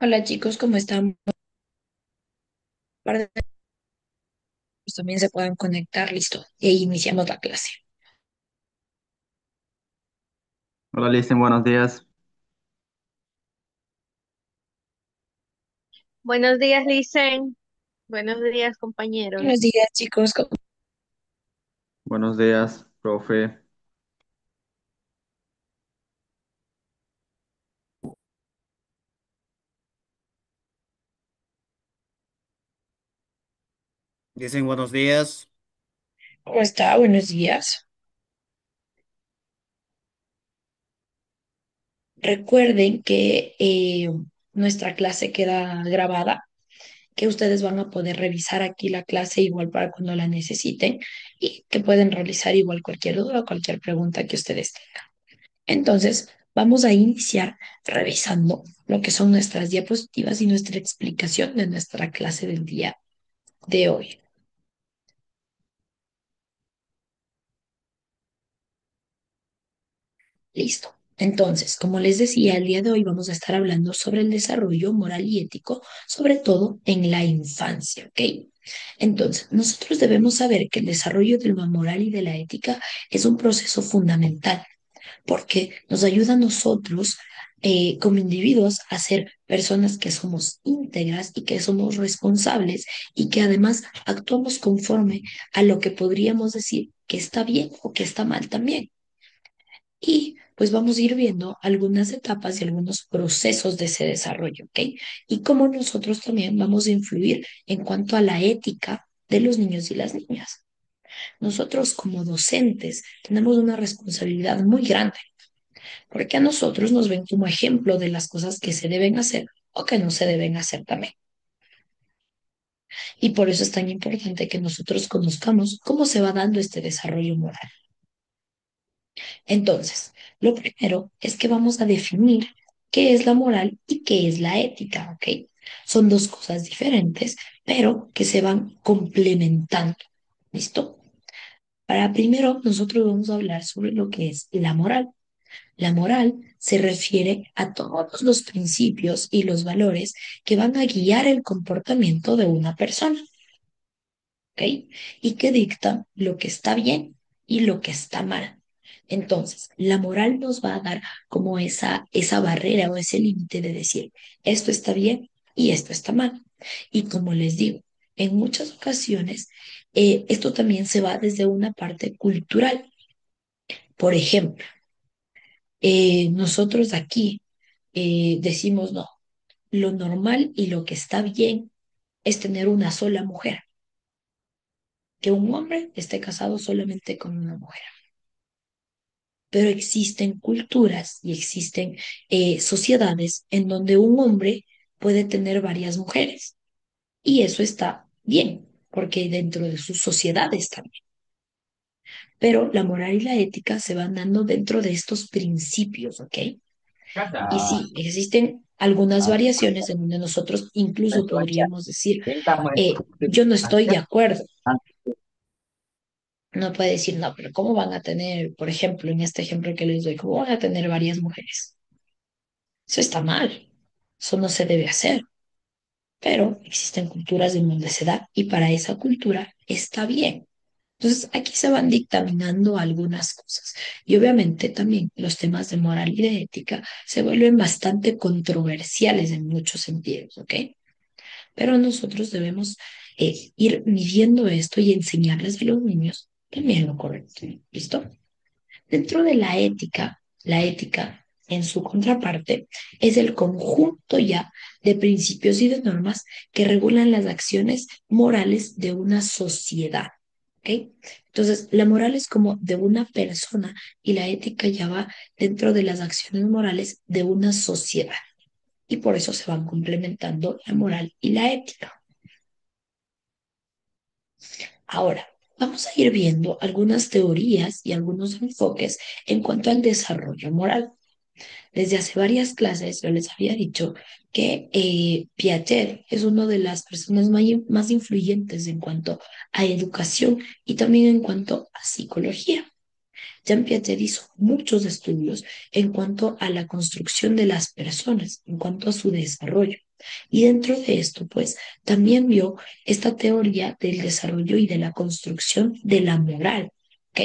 Hola chicos, ¿cómo están? Para que también se puedan conectar, listo. Y ahí iniciamos la clase. Hola, Listen, buenos días. Buenos días, Licen. Buenos días, compañeros. Buenos días chicos. Buenos días, profe. Dicen buenos días. ¿Cómo está? Buenos días. Recuerden que nuestra clase queda grabada, que ustedes van a poder revisar aquí la clase igual para cuando la necesiten y que pueden realizar igual cualquier duda o cualquier pregunta que ustedes tengan. Entonces, vamos a iniciar revisando lo que son nuestras diapositivas y nuestra explicación de nuestra clase del día de hoy. Listo. Entonces, como les decía, el día de hoy vamos a estar hablando sobre el desarrollo moral y ético, sobre todo en la infancia, ¿ok? Entonces, nosotros debemos saber que el desarrollo de la moral y de la ética es un proceso fundamental porque nos ayuda a nosotros como individuos a ser personas que somos íntegras y que somos responsables y que además actuamos conforme a lo que podríamos decir que está bien o que está mal también. Y pues vamos a ir viendo algunas etapas y algunos procesos de ese desarrollo, ¿ok? Y cómo nosotros también vamos a influir en cuanto a la ética de los niños y las niñas. Nosotros como docentes tenemos una responsabilidad muy grande, porque a nosotros nos ven como ejemplo de las cosas que se deben hacer o que no se deben hacer también. Y por eso es tan importante que nosotros conozcamos cómo se va dando este desarrollo moral. Entonces, lo primero es que vamos a definir qué es la moral y qué es la ética, ¿ok? Son dos cosas diferentes, pero que se van complementando. ¿Listo? Para primero, nosotros vamos a hablar sobre lo que es la moral. La moral se refiere a todos los principios y los valores que van a guiar el comportamiento de una persona, ¿ok? Y que dictan lo que está bien y lo que está mal. Entonces, la moral nos va a dar como esa barrera o ese límite de decir, esto está bien y esto está mal. Y como les digo, en muchas ocasiones, esto también se va desde una parte cultural. Por ejemplo, nosotros aquí decimos no, lo normal y lo que está bien es tener una sola mujer, que un hombre esté casado solamente con una mujer. Pero existen culturas y existen sociedades en donde un hombre puede tener varias mujeres y eso está bien, porque dentro de sus sociedades también. Pero la moral y la ética se van dando dentro de estos principios, ¿ok? Y sí, existen algunas variaciones en donde nosotros incluso podríamos decir, yo no estoy de acuerdo. No puede decir, no, pero ¿cómo van a tener, por ejemplo, en este ejemplo que les doy, cómo van a tener varias mujeres? Eso está mal, eso no se debe hacer, pero existen culturas en donde se da y para esa cultura está bien. Entonces, aquí se van dictaminando algunas cosas. Y obviamente también los temas de moral y de ética se vuelven bastante controversiales en muchos sentidos, ¿ok? Pero nosotros debemos ir midiendo esto y enseñarles a los niños también lo correcto. ¿Listo? Dentro de la ética en su contraparte es el conjunto ya de principios y de normas que regulan las acciones morales de una sociedad. ¿Ok? Entonces, la moral es como de una persona y la ética ya va dentro de las acciones morales de una sociedad. Y por eso se van complementando la moral y la ética. Ahora, vamos a ir viendo algunas teorías y algunos enfoques en cuanto al desarrollo moral. Desde hace varias clases yo les había dicho que Piaget es una de las personas más influyentes en cuanto a educación y también en cuanto a psicología. Jean Piaget hizo muchos estudios en cuanto a la construcción de las personas, en cuanto a su desarrollo. Y dentro de esto, pues, también vio esta teoría del desarrollo y de la construcción de la moral, ¿ok?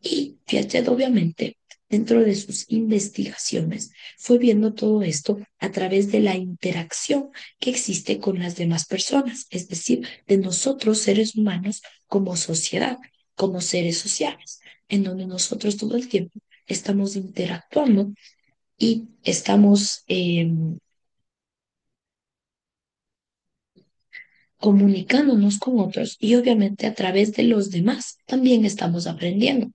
Y Piaget, obviamente, dentro de sus investigaciones, fue viendo todo esto a través de la interacción que existe con las demás personas, es decir, de nosotros seres humanos como sociedad, como seres sociales, en donde nosotros todo el tiempo estamos interactuando y estamos comunicándonos con otros y obviamente a través de los demás también estamos aprendiendo.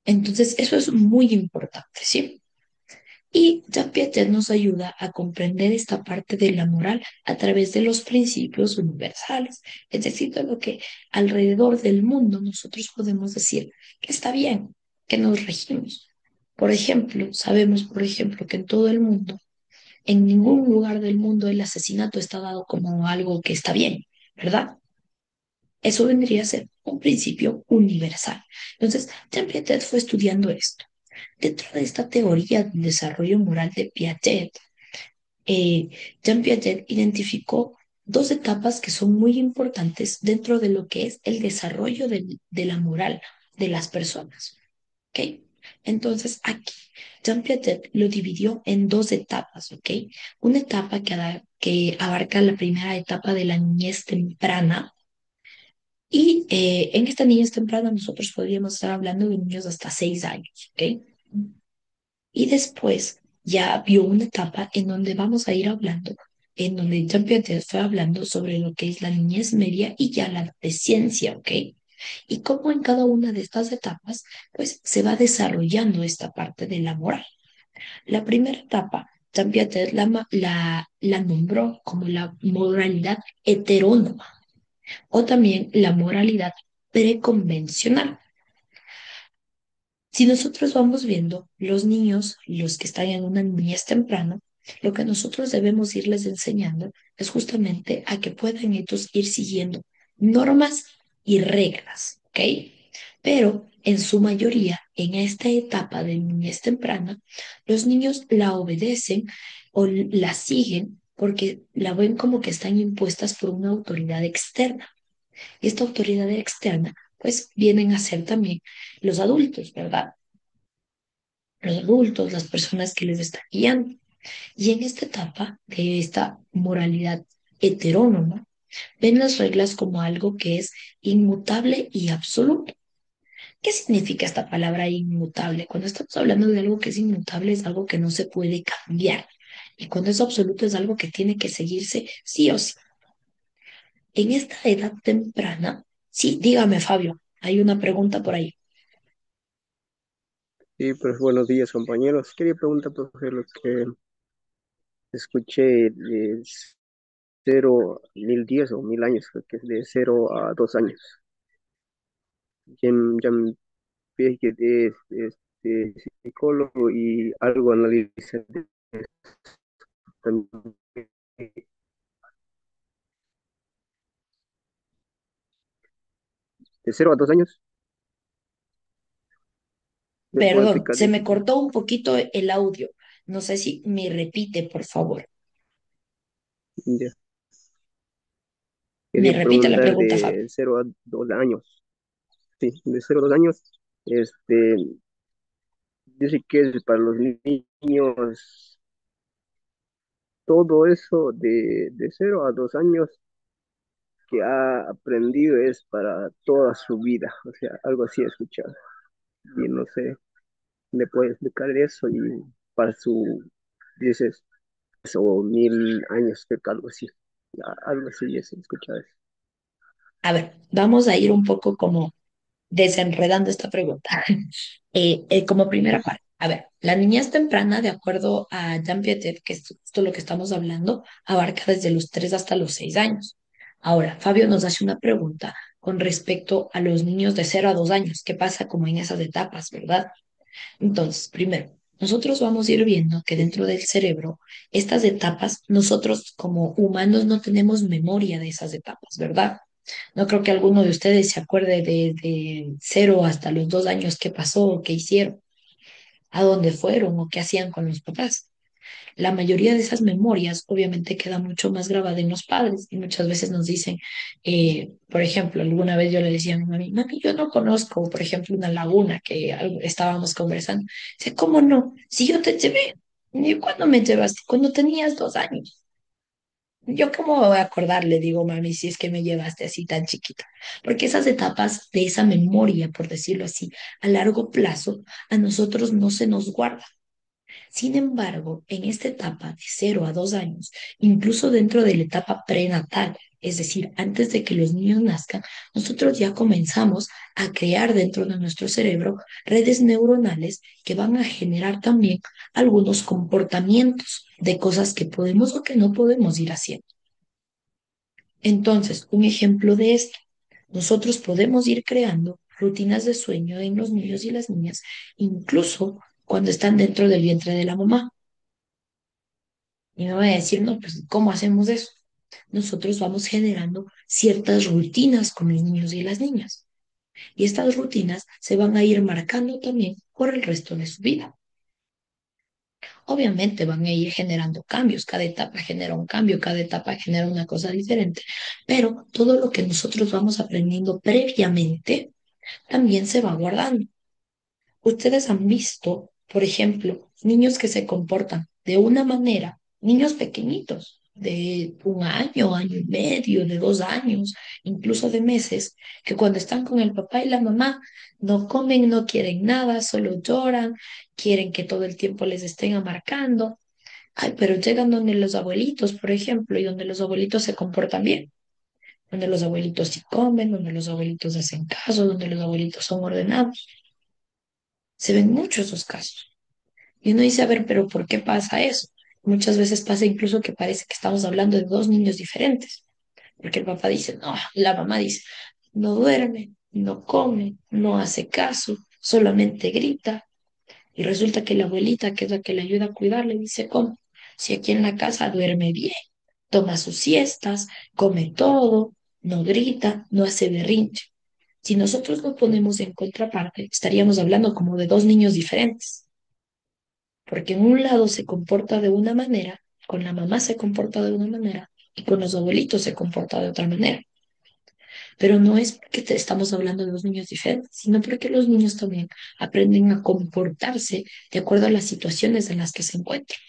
Entonces, eso es muy importante, ¿sí? Y Jean Piaget nos ayuda a comprender esta parte de la moral a través de los principios universales, es decir, de lo que alrededor del mundo nosotros podemos decir que está bien, que nos regimos. Por ejemplo, sabemos, por ejemplo, que en todo el mundo, en ningún lugar del mundo el asesinato está dado como algo que está bien, ¿verdad? Eso vendría a ser un principio universal. Entonces, Jean Piaget fue estudiando esto. Dentro de esta teoría del desarrollo moral de Piaget, eh, Jean Piaget identificó dos etapas que son muy importantes dentro de lo que es el desarrollo de la moral de las personas. ¿Ok? Entonces, aquí Jean Piaget lo dividió en dos etapas, ¿ok? Una etapa que abarca la primera etapa de la niñez temprana, y en esta niñez temprana nosotros podríamos estar hablando de niños hasta 6 años, ¿ok? Y después ya vio una etapa en donde vamos a ir hablando, en donde Jean Piaget fue hablando sobre lo que es la niñez media y ya la adolescencia, ¿ok? Y cómo en cada una de estas etapas, pues se va desarrollando esta parte de la moral. La primera etapa, Jean Piaget la nombró como la moralidad heterónoma o también la moralidad preconvencional. Si nosotros vamos viendo los niños, los que están en una niñez temprana, lo que nosotros debemos irles enseñando es justamente a que puedan ellos ir siguiendo normas y reglas, ¿ok? Pero en su mayoría, en esta etapa de niñez temprana, los niños la obedecen o la siguen porque la ven como que están impuestas por una autoridad externa. Y esta autoridad externa, pues vienen a ser también los adultos, ¿verdad? Los adultos, las personas que les están guiando. Y en esta etapa de esta moralidad heterónoma, ven las reglas como algo que es inmutable y absoluto. ¿Qué significa esta palabra inmutable? Cuando estamos hablando de algo que es inmutable, es algo que no se puede cambiar. Y cuando es absoluto, es algo que tiene que seguirse sí o sí. En esta edad temprana, sí, dígame, Fabio, hay una pregunta por ahí. Sí, pues buenos días, compañeros. Quería preguntar, profe, lo que escuché de 0 a 1000 días o 1000 años, creo que es de 0 a 2 años. Ya me fijé que es psicólogo y algo analiza también de 0 a 2 años. ¿Me puede Perdón, explicar se eso? me cortó un poquito el audio. No sé si me repite, por favor. Ya. Me Quería repite la preguntar pregunta, Fabio. de 0 a 2 años. Sí, de 0 a 2 años. Dice que es para los niños. Todo eso de 0 a 2 años que ha aprendido es para toda su vida, o sea, algo así he escuchado. Y no sé, ¿me puede explicar eso? Y para su, dices, o 1000 años, creo que algo así. Algo así es escuchado eso. A ver, vamos a ir un poco como desenredando esta pregunta. Como primera parte, a ver, la niñez temprana, de acuerdo a Jean Piaget, que es justo lo que estamos hablando, abarca desde los 3 hasta los 6 años. Ahora, Fabio nos hace una pregunta con respecto a los niños de 0 a 2 años. ¿Qué pasa como en esas etapas, verdad? Entonces, primero, nosotros vamos a ir viendo que Sí, dentro del cerebro, estas etapas, nosotros como humanos no tenemos memoria de esas etapas, ¿verdad? No creo que alguno de ustedes se acuerde de 0 hasta los 2 años qué pasó o qué hicieron. a dónde fueron o qué hacían con los papás. La mayoría de esas memorias obviamente queda mucho más grabada en los padres y muchas veces nos dicen, por ejemplo, alguna vez yo le decía a mi mami, mami, yo no conozco, por ejemplo, una laguna que estábamos conversando. Dice, ¿cómo no? Si yo te llevé, ¿y cuándo me llevaste? Cuando tenías 2 años. Yo cómo me voy a acordar, le digo, mami, si es que me llevaste así tan chiquita. Porque esas etapas de esa memoria, por decirlo así, a largo plazo, a nosotros no se nos guarda. Sin embargo, en esta etapa de 0 a 2 años, incluso dentro de la etapa prenatal, es decir, antes de que los niños nazcan, nosotros ya comenzamos a crear dentro de nuestro cerebro redes neuronales que van a generar también algunos comportamientos de cosas que podemos o que no podemos ir haciendo. Entonces, un ejemplo de esto, nosotros podemos ir creando rutinas de sueño en los niños y las niñas, incluso cuando están dentro del vientre de la mamá. Y me va a decir, no, pues, ¿cómo hacemos eso? Nosotros vamos generando ciertas rutinas con los niños y las niñas. Y estas rutinas se van a ir marcando también por el resto de su vida. Obviamente van a ir generando cambios, cada etapa genera un cambio, cada etapa genera una cosa diferente, pero todo lo que nosotros vamos aprendiendo previamente también se va guardando. Ustedes han visto, por ejemplo, niños que se comportan de una manera, niños pequeñitos, de 1 año, año y medio, de 2 años, incluso de meses, que cuando están con el papá y la mamá no comen, no quieren nada, solo lloran, quieren que todo el tiempo les estén amarcando. Ay, pero llegan donde los abuelitos, por ejemplo, y donde los abuelitos se comportan bien, donde los abuelitos sí comen, donde los abuelitos hacen caso, donde los abuelitos son ordenados. Se ven muchos esos casos. Y uno dice, a ver, pero ¿por qué pasa eso? Muchas veces pasa incluso que parece que estamos hablando de dos niños diferentes, porque el papá dice, no, la mamá dice, no duerme, no come, no hace caso, solamente grita. Y resulta que la abuelita, que es la que le ayuda a cuidar, le dice, ¿cómo? Si aquí en la casa duerme bien, toma sus siestas, come todo, no grita, no hace berrinche. Si nosotros lo ponemos en contraparte, estaríamos hablando como de dos niños diferentes, porque en un lado se comporta de una manera, con la mamá se comporta de una manera y con los abuelitos se comporta de otra manera. Pero no es porque estamos hablando de dos niños diferentes, sino porque los niños también aprenden a comportarse de acuerdo a las situaciones en las que se encuentran.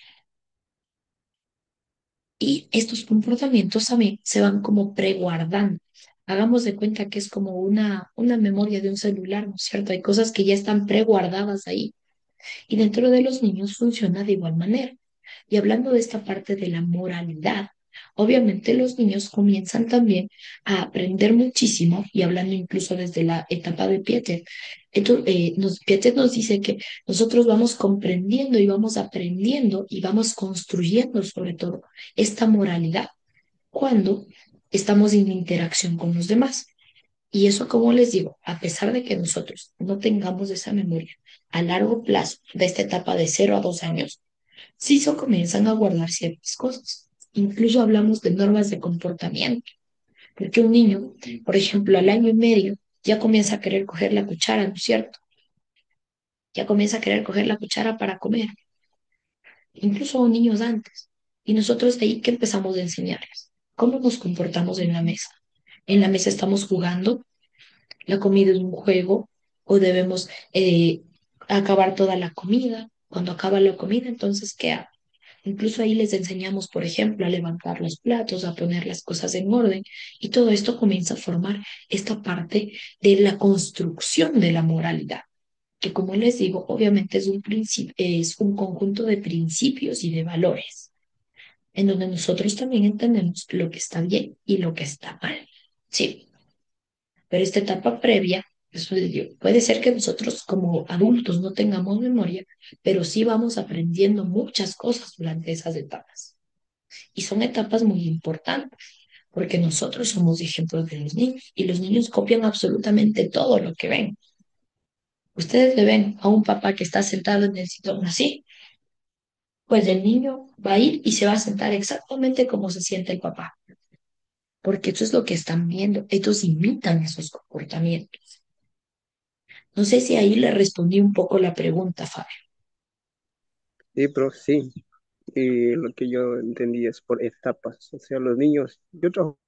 Y estos comportamientos también se van como preguardando. Hagamos de cuenta que es como una memoria de un celular, ¿no es cierto? Hay cosas que ya están preguardadas ahí. Y dentro de los niños funciona de igual manera. Y hablando de esta parte de la moralidad, obviamente los niños comienzan también a aprender muchísimo, y hablando incluso desde la etapa de Piaget, Piaget nos dice que nosotros vamos comprendiendo y vamos aprendiendo y vamos construyendo sobre todo esta moralidad cuando estamos en interacción con los demás. Y eso, como les digo, a pesar de que nosotros no tengamos esa memoria a largo plazo de esta etapa de 0 a 2 años, sí se comienzan a guardar ciertas cosas. Incluso hablamos de normas de comportamiento, porque un niño, por ejemplo, al año y medio, ya comienza a querer coger la cuchara, ¿no es cierto? Ya comienza a querer coger la cuchara para comer, incluso niños antes. Y nosotros de ahí que empezamos a enseñarles cómo nos comportamos en la mesa. En la mesa estamos jugando, la comida es un juego, o debemos acabar toda la comida. Cuando acaba la comida, entonces, ¿qué hago? Incluso ahí les enseñamos, por ejemplo, a levantar los platos, a poner las cosas en orden, y todo esto comienza a formar esta parte de la construcción de la moralidad, que como les digo, obviamente es un es un conjunto de principios y de valores, en donde nosotros también entendemos lo que está bien y lo que está mal. Sí, pero esta etapa previa, eso les digo, puede ser que nosotros como adultos no tengamos memoria, pero sí vamos aprendiendo muchas cosas durante esas etapas. Y son etapas muy importantes, porque nosotros somos ejemplos de los niños y los niños copian absolutamente todo lo que ven. Ustedes le ven a un papá que está sentado en el sillón así, pues el niño va a ir y se va a sentar exactamente como se siente el papá, porque eso es lo que están viendo. Ellos imitan esos comportamientos. No sé si ahí le respondí un poco la pregunta, Fabio. Sí, pero sí. Y lo que yo entendí es por etapas. O sea, los niños, yo trabajo